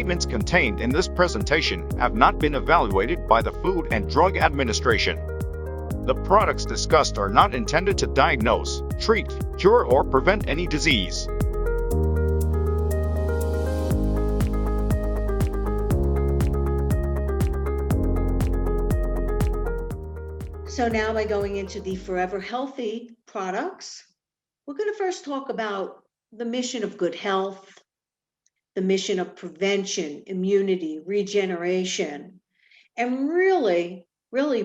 statements contained in this presentation have not been evaluated by the Food and Drug Administration. The products discussed are not intended to diagnose, treat, cure, or prevent any disease. So now by going into the Forever Healthy products, we're going to first talk about the mission of good health, the mission of prevention, immunity, regeneration, and really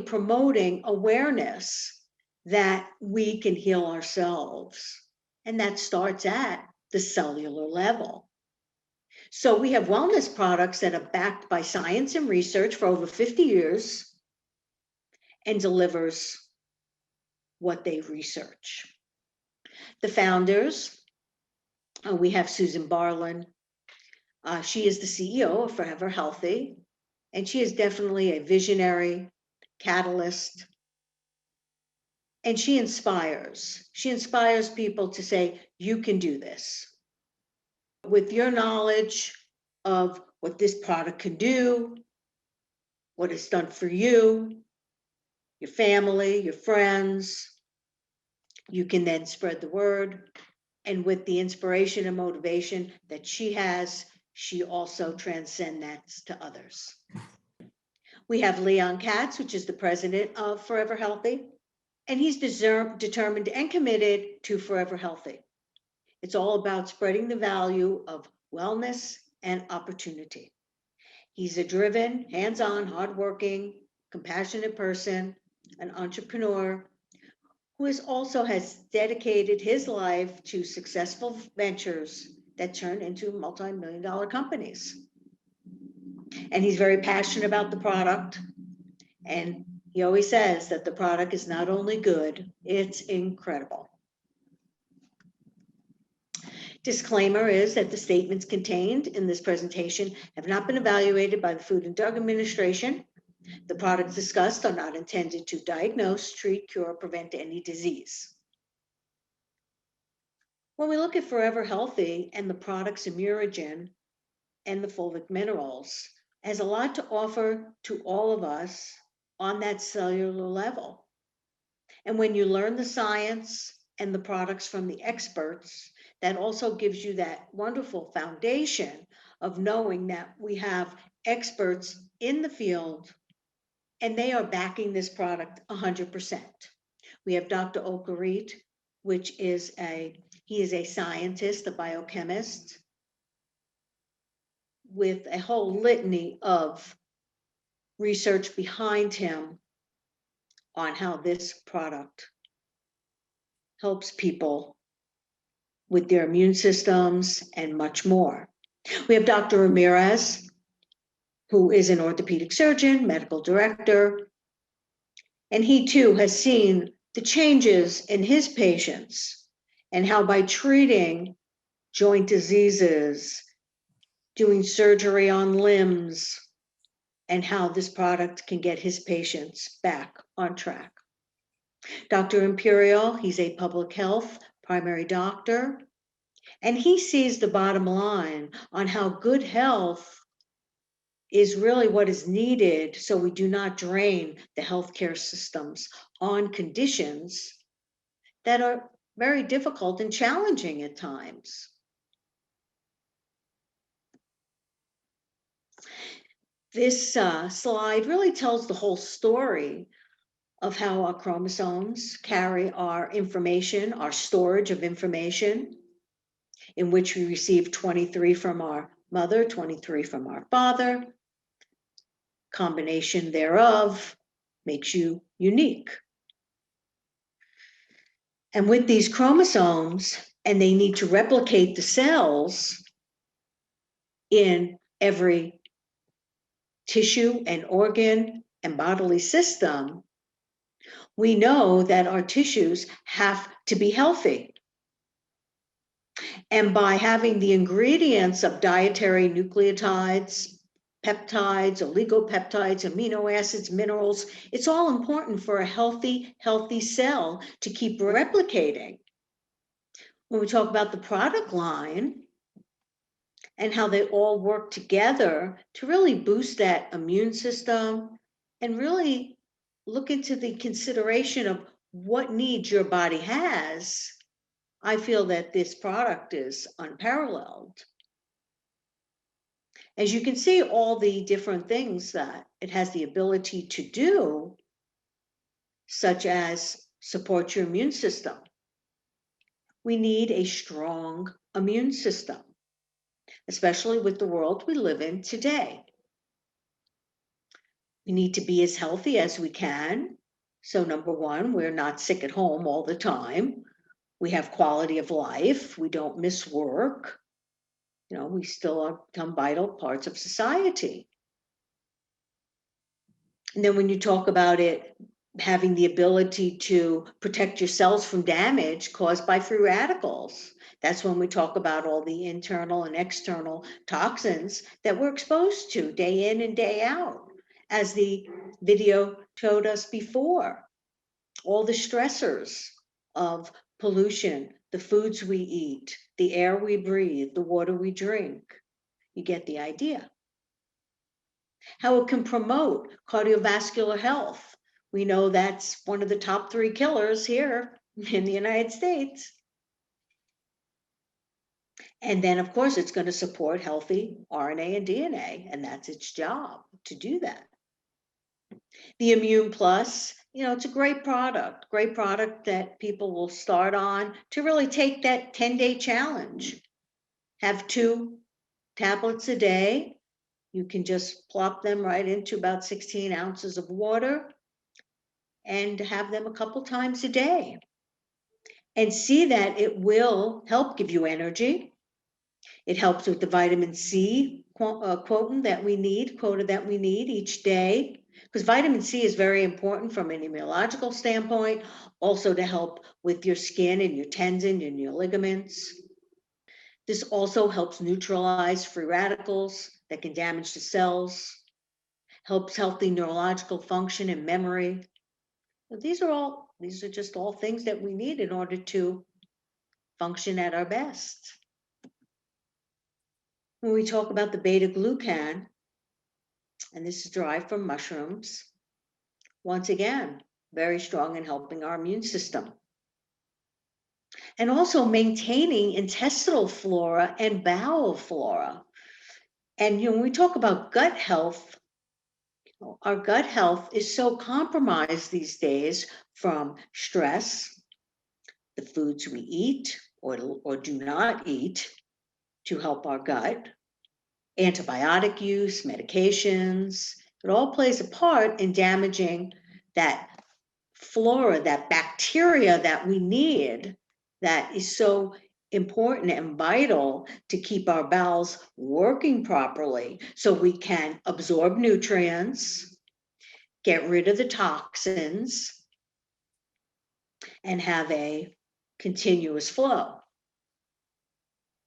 promoting awareness that we can heal ourselves. And that starts at the cellular level. So we have wellness products that are backed by science and research for over 50 years and delivers what they research. The founders, we have Susan Barlin. She is the CEO of Forever Healthy, and she is definitely a visionary, catalyst, and she inspires. She inspires people to say, you can do this. With your knowledge of what this product can do, what it's done for you, your family, your friends, you can then spread the word. And with the inspiration and motivation that she has, she also transcends that to others. We have Leon Katz, which is the president of Forever Healthy, and he's determined and committed to Forever Healthy. It's all about spreading the value of wellness and opportunity. He's a driven, hands-on, hardworking, compassionate person, an entrepreneur who also has dedicated his life to successful ventures that turn into multi-million-dollar companies. And he's very passionate about the product. And he always says that the product is not only good, it's incredible. Disclaimer is that the statements contained in this presentation have not been evaluated by the Food and Drug Administration. The products discussed are not intended to diagnose, treat, cure, or prevent any disease. When we look at Forever Healthy and the products ImuRegen and the fulvic minerals, it has a lot to offer to all of us on that cellular level. And when you learn the science and the products from the experts, that also gives you that wonderful foundation of knowing that we have experts in the field and they are backing this product 100%. We have Dr. Okarit, which is he is a scientist, a biochemist, with a whole litany of research behind him on how this product helps people with their immune systems and much more. We have Dr. Ramirez, who is an orthopedic surgeon, medical director, and he too has seen the changes in his patients and how by treating joint diseases, doing surgery on limbs, and how this product can get his patients back on track. Dr. Imperial, he's a public health primary doctor, and he sees the bottom line on how good health is really what is needed so we do not drain the healthcare systems on conditions that are very difficult and challenging at times. This slide really tells the whole story of how our chromosomes carry our information, our storage of information, in which we receive 23 from our mother, 23 from our father. Combination thereof makes you unique. And with these chromosomes, and they need to replicate the cells in every tissue and organ and bodily system, we know that our tissues have to be healthy. And by having the ingredients of dietary nucleotides, peptides, oligopeptides, amino acids, minerals, it's all important for a healthy cell to keep replicating. When we talk about the product line and how they all work together to really boost that immune system and really look into the consideration of what needs your body has, I feel that this product is unparalleled. As you can see, all the different things that it has the ability to do, such as support your immune system. We need a strong immune system, especially with the world we live in today. We need to be as healthy as we can. So number one, we're not sick at home all the time. We have quality of life. We don't miss work. We still become vital parts of society. And then when you talk about it having the ability to protect your cells from damage caused by free radicals, that's when we talk about all the internal and external toxins that we're exposed to day in and day out, as the video showed us before. All the stressors of pollution, the foods we eat, the air we breathe, the water we drink. You get the idea. How it can promote cardiovascular health. We know that's one of the top 3 killers here in the United States. And then, of course, it's going to support healthy RNA and DNA, and that's its job to do that. The Immune Plus, it's a great product that people will start on to really take that 10-day challenge. Have 2 tablets a day. You can just plop them right into about 16 ounces of water and have them a couple times a day. And see that it will help give you energy. It helps with the vitamin C quota that we need each day. Because vitamin C is very important from an immunological standpoint, also to help with your skin and your tendon and your ligaments. This also helps neutralize free radicals that can damage the cells, helps healthy neurological function and memory. These are just all things that we need in order to function at our best. When we talk about the beta glucan, and this is derived from mushrooms, once again, very strong in helping our immune system. And also maintaining intestinal flora and bowel flora. And when we talk about gut health, our gut health is so compromised these days from stress, the foods we eat or do not eat to help our gut, antibiotic use, medications. It all plays a part in damaging that flora, that bacteria that we need, that is so important and vital to keep our bowels working properly so we can absorb nutrients, get rid of the toxins, and have a continuous flow.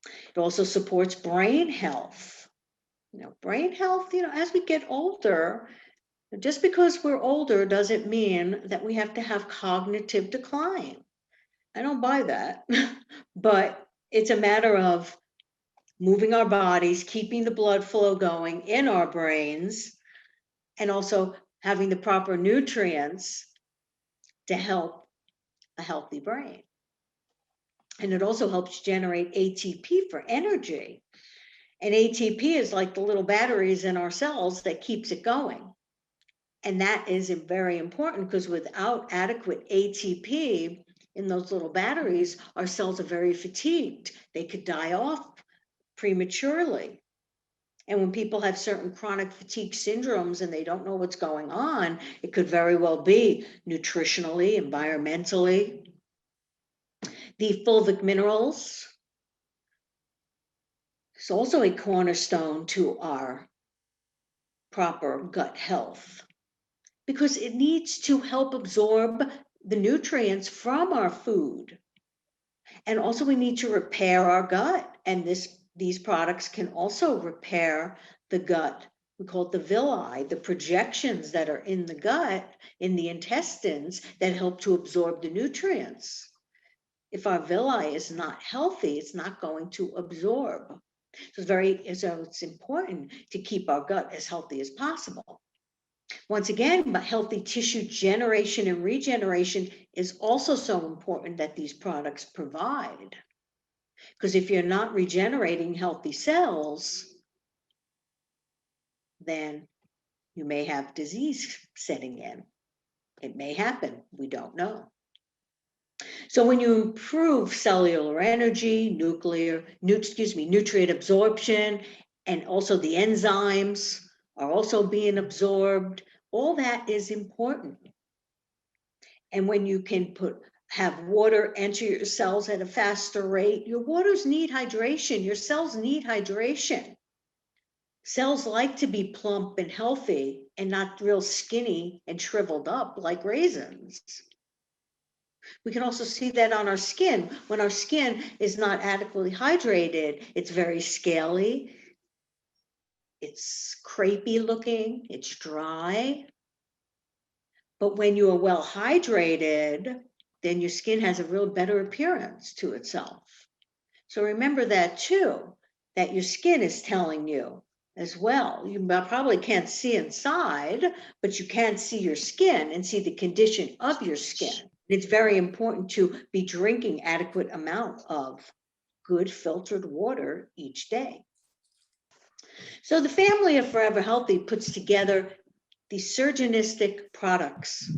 It also supports brain health. Brain health, as we get older, just because we're older doesn't mean that we have to have cognitive decline. I don't buy that, but it's a matter of moving our bodies, keeping the blood flow going in our brains, and also having the proper nutrients to help a healthy brain. And it also helps generate ATP for energy. And ATP is like the little batteries in our cells that keeps it going. And that is very important because without adequate ATP in those little batteries, our cells are very fatigued. They could die off prematurely. And when people have certain chronic fatigue syndromes and they don't know what's going on, it could very well be nutritionally, environmentally. The fulvic minerals is also a cornerstone to our proper gut health because it needs to help absorb the nutrients from our food. And also we need to repair our gut. And these products can also repair the gut. We call it the villi, the projections that are in the gut, in the intestines that help to absorb the nutrients. If our villi is not healthy, it's not going to absorb. So it's important to keep our gut as healthy as possible. Once again, but healthy tissue generation and regeneration is also so important that these products provide. Because if you're not regenerating healthy cells, then you may have disease setting in. It may happen, we don't know. So when you improve cellular energy, nutrient absorption, and also the enzymes are also being absorbed, all that is important. And when you can have water enter your cells at a faster rate, your waters need hydration, your cells need hydration. Cells like to be plump and healthy and not real skinny and shriveled up like raisins. We can also see that on our skin. When our skin is not adequately hydrated, it's very scaly, it's crepey looking, it's dry. But when you are well hydrated, then your skin has a real better appearance to itself. So remember that too, that your skin is telling you as well. You probably can't see inside, but you can see your skin and see the condition of your skin. It's very important to be drinking adequate amount of good filtered water each day. So the family of Forever Healthy puts together these synergistic products.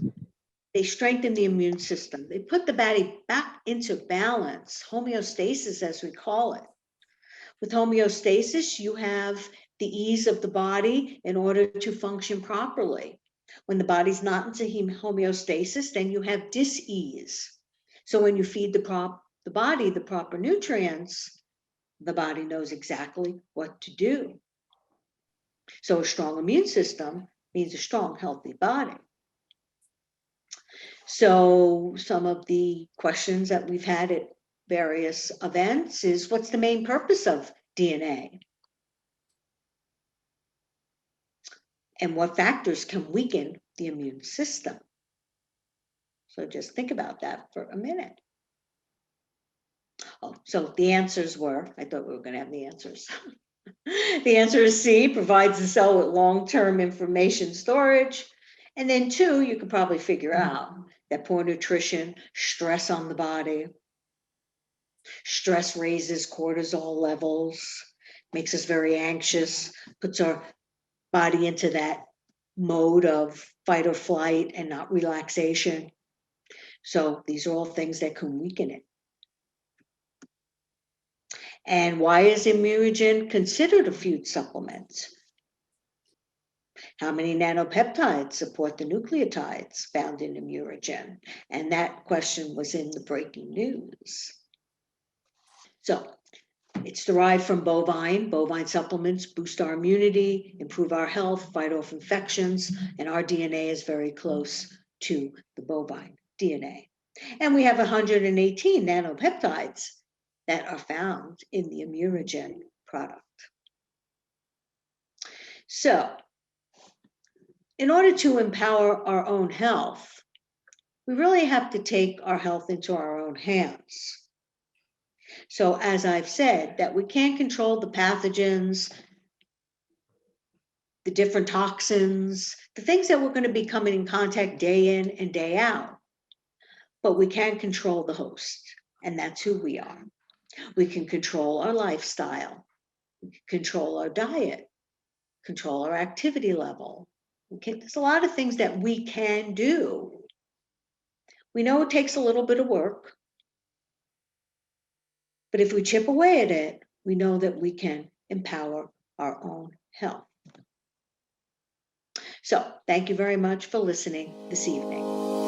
They strengthen the immune system. They put the body back into balance, homeostasis as we call it. With homeostasis, you have the ease of the body in order to function properly. When the body's not into homeostasis, then you have dis-ease. So when you feed the body the proper nutrients, the body knows exactly what to do. So a strong immune system means a strong, healthy body. So some of the questions that we've had at various events is, what's the main purpose of DNA? And what factors can weaken the immune system? So just think about that for a minute. Oh, so the answers were, I thought we were going to have the answers. The answer is C, provides the cell with long-term information storage. And then 2, you can probably figure out that poor nutrition, stress on the body. Stress raises cortisol levels, makes us very anxious, puts our body into that mode of fight or flight and not relaxation. So these are all things that can weaken it. And why is ImuRegen considered a food supplement? How many nanopeptides support the nucleotides found in ImuRegen? And that question was in the breaking news. So it's derived from bovine. Bovine supplements boost our immunity, improve our health, fight off infections, and our DNA is very close to the bovine DNA. And we have 118 nanopeptides that are found in the ImuRegen product. So, in order to empower our own health, we really have to take our health into our own hands. So as I've said, that we can't control the pathogens, the different toxins, the things that we're going to be coming in contact day in and day out. But we can control the host, and that's who we are. We can control our lifestyle, we can control our diet, control our activity level. There's a lot of things that we can do. We know it takes a little bit of work, but if we chip away at it, we know that we can empower our own health. So thank you very much for listening this evening.